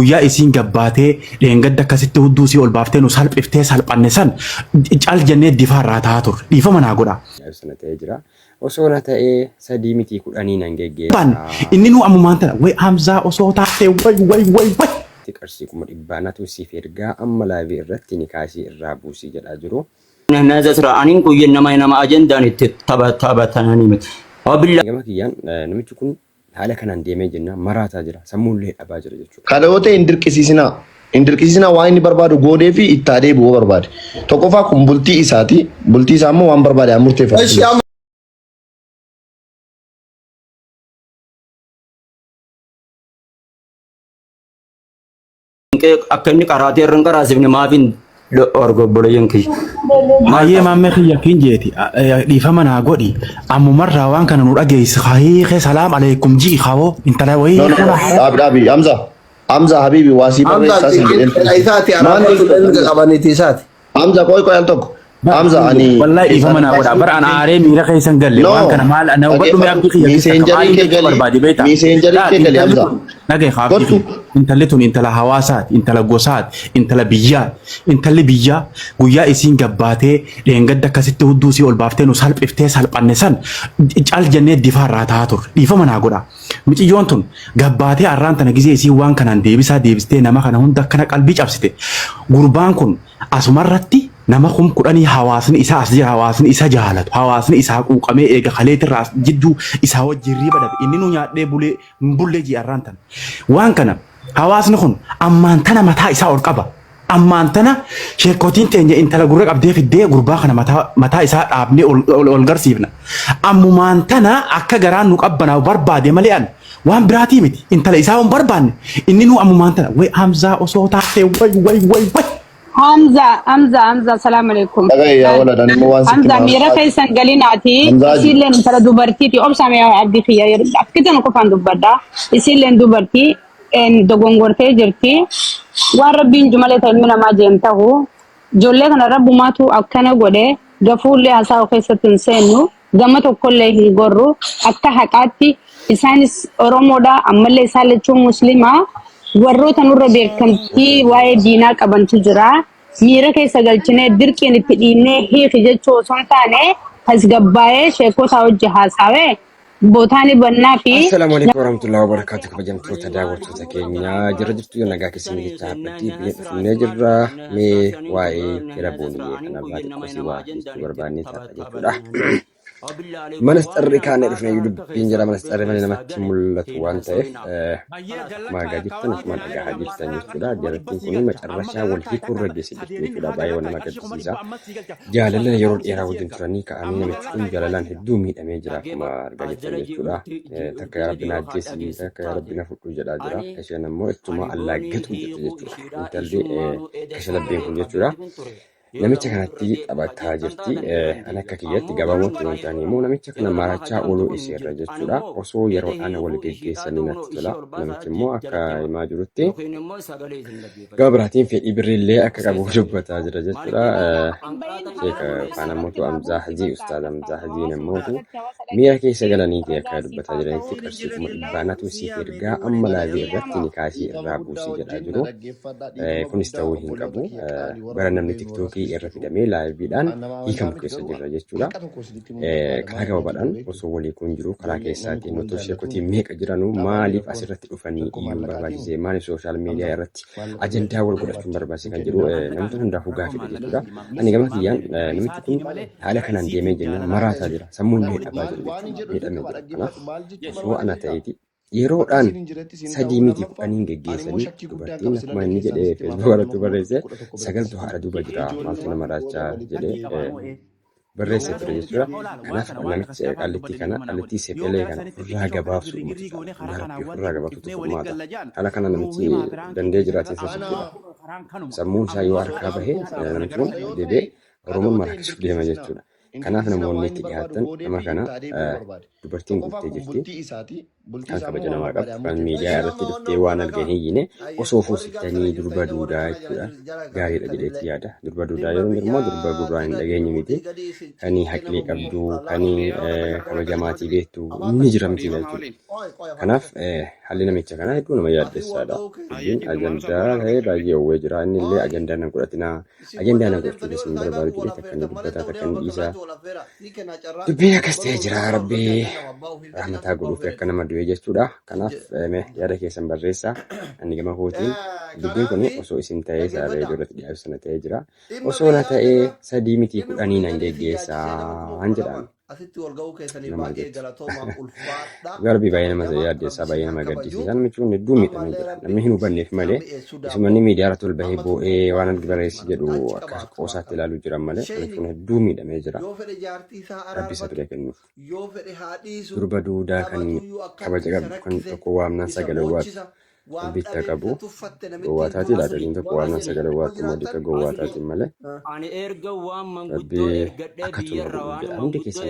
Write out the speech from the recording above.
Guyyaa isiin gabbaatee dheengadda akkasitti hudduu si ol baaftee nu salphiftee salphanne san cal jennee difaarraa taa'aa turre. Dhiifama naa godhaa. Sana ta'ee jira. Osoo na ta'ee sadii miti kudhanii nan geggeessa. Inni nu ammumaan tana way Hamzaa osoo taatee way. Qarshii 100 siif ergaa amma laayivii irratti ni kaasii irraa buusii jedhaa jiru. Naaza tura aniin guyyaa nama ajandaan itti taphatananii miti. Gama kiyyaan namichi kun haala kanaan deemee jenna maraataa jira sammuullee dhabaa jira jechuudha. Kadhoota hin dirqisiisinaa waan inni barbaadu goodee fi itti aadee bu'uu barbaade. Tokkoffaa kun bultii isaati. Bultii isaa immoo waan barbaade haa murteeffatu. Akka inni qaraatee irra hin qaraasifne maafiin orgobboleeyyan kiyya. Maayyee maammee kiyya kinjeeti dhiifama naa godhi ammumarraa waan kana nu dhageessi hayiikee salaam aleekum jii hawoo intala wayii. Dhaabi Hamza Habibi waasii barreessaa si jedheen. Isaati araabaa qabaniiti isaati. Hamza qoy al tokko. Hamza ani wallahi dhiifama naa godha bara ana aaree miira keessan galle waan kana maal ana hubadhu mee abdii kiyya miseenjarii kee galee Hamza. Nagay khaafii intalli tun intala hawaasaati intala gosaati intala biyyaati intalli biyyaa guyyaa isiin gabbaatee dheengadda akkasitti hudduu si ol baaftee nu salphiftee salphanne san cal jennee difaarraa taa'aa turre. Dhiifama naa godha. Miciyyoon tun gabbaatee arraan tana gizee isiin waan kanaan deebistee nama kana hunda akkana qalbii cabsite. Gurbaan kun asumarratti nama kudhanii hawaasni isaa as jira hawaasni isa jaalatu hawaasni isaa quuqamee eega kaleetirraa jidduu isaa wajjin riiba dhabe inni nu nyaadhee bullee ji'arraan tana. Waan kana hawaasni kun ammaan tana mataa isaa ol qaba. Ammaan tana sheekotiin teenya intala gurra qabdee fiddee gurbaa kana mataa isaa dhaabnee ol garsiifna. Ammumaan tana akka garaan nu qabbanaaf barbaade malee an waan biraatii miti intala isaa hin barbaanne inni nu ammumaan tana way Hamzaa osoo taatee way. Hamza salam alaikum. Hamza mira kaisan galinati isilen tara dubarti ti obsame abdi khiyar akitan ko fan dubada isilen dubarti en dogongorte jirti wa rabbin jumalata mina ma jemtahu jolle kana rabbu matu akana gode gafulle hasa kaisatin senu gama tokkolle hin gorru akka haqaatti isanis oromoda ammalle isalechu muslima warroota nurra beekamtii waa'ee diinaa qabantu jira. Miira keessa galchinee dirqiin itti dhiinnee hiiki jechuu osoo hin taane tasgabbaa'ee sheekota hojii haasawee bootaani bannaa fi. Assalaamu alaikum warahmatullahi wabarakatuh. Kabajamtoota daawwattoota keenya jira jirtu nagaa keessanii jecha abdii biyya dhufnee jirra mee waa'ee fira booniyee kana baay'ee waa jechuu barbaannee ta'a jechuudha. Manastarri kaanee dhufnee dubbiin jira manastarri malee namatti mul'atu waan ta'eef maagaa jirtan akkuma dhagaa jirtan jechuudha. Jalattiin kun macarrashaa wal hiikuurra geesse jirti jechuudha. Baay'ee waan nama gaddisiisa. Jaalala yeroo dheeraa wajjin turanii ka'anii namichi kun jaalalaan hedduu miidhamee jira akkuma argaa jirtan jechuudha. Takka yaa rabbi na ajjeesii takka yaa rabbi na fudhu jedhaa jira. Isheen ammoo ittuma allaaggatu jirti jechuudha. Intalli kashalabbiin kun jechuudha. Namicha kanatti taphataa jirti. Kan akka kiyyatti gabaabumatti waan ta'aniif immoo namicha kana marachaa ooluu iseerra jechuudha. Osoo yeroo ana wal geggeessanii natti tola. Namichi immoo akka himaa jirutti gaba biraatiin fedhii birriillee akka qabu dubbataa jira jechuudha. Faana mootu Hamzaa Hajii Ustaaz Hamzaa Hajiin immoo miira keessa galaniiti akka dubbataa jiranitti qarshii 100 siif ergaa amma laayivii irratti ni kaasii irraa buusii jedhaa jiru. Kunis ta'uu hin qabu. Bara namni tiktookii irra fidamee laayiviidhaan hiikamu keessa jirra jechuudha. Karaa gabaabadhaan osoo walii kun jiru karaa keessaatiin otoo sheekotiin meeqa jiranuu maaliif asirratti dhufanii iyyuu barbaachise maaliif sooshaal miidiyaa irratti ajandaa wal godhachuun barbaachise kan jiru namni hundaafuu gaafidha jechuudha. Ani gama kiyyaan namichi kun haala kanaan deemee jenna maraataa jira sammuun dhabaa jiru miidhamee jira. Kanaaf osoo ana ta'eeti yeroodhaan sadii miti kudhaniin geggeessanii dubartiin akkuma inni jedhee feesbuuk irratti barreesse sagaltu haadha duuba jira maaltu nama raachaa jedhee barreessee ture jechuudha. Kanaaf namichi qal'ittii kana qal'ittii seepelee kana ofirraa gabaabsu ofirraa gabaabsutu furmaata. Haala kana namichi dandee jiraatee jechuudha. Sammuun isaa yoo harkaa bahee namichi kun deebi'ee Oromoon marakkisuuf deema jechuudha. Kanaaf namoonni itti dhiyaatan nama kana dubartiin guuttee jirti. Bultii kan isaa kabaja immoo waan namaa barbaade qabdu kan murteeffatu. miidiyaa irratti dhuftee waan arganii hiine osoo fuusiftanii durba duudaa jechuudha. Gaariidha jedheetti yaada. Durba duudaa yeroo immoo durba gurraan hin dhageenye miti. Kan haqilee qabdu, kan kabajamaatii beektu ni jira miti jechuudha. Kanaaf haalli namicha kanaa hedduu nama yaaddessaadha. Dubbiin ajandaa ta'ee baay'ee owwee jira. Inni illee ajandaa nan godhatinaa. Ajandaa nan godhachuun isin barbaadu jedhee takkan dubbataa takkan dhiisaa. Dubbiin akkas ta'ee jira rabbii rahmataa godhuuf akka nama du'e jechuudha. Kanaaf yaada keessan barreessaa. Ani gama kootiin dubbiin kun osoo isin ta'ee saaree ijoolletti dhiyaatu sana ta'ee jira. Osoo na ta'ee 3 miti 10 nan geggeessaa jedhaan. Nama garbii baay'ee nama yaaddeessaa baay'ee nama gaddisiisan michuun hedduu miidhamee jira. Namni hin hubanneef malee isumanni miidiyaa irratti ol bahee boo'ee waan argi bareessi jedhu akka qoosaatti ilaaluu jiran malee michuun hedduu miidhamee jira. Rabbi isa ture kennuuf. Durba duudaa kan kabaja qabu kan tokko waamnaan sagalee waatu. Bitta qabu gowwaataati laadaliin tokko waamnaan sagalee waatu immoo dika gowwaataati malee. Rabbi akka tuma godhu jedha hundi keessa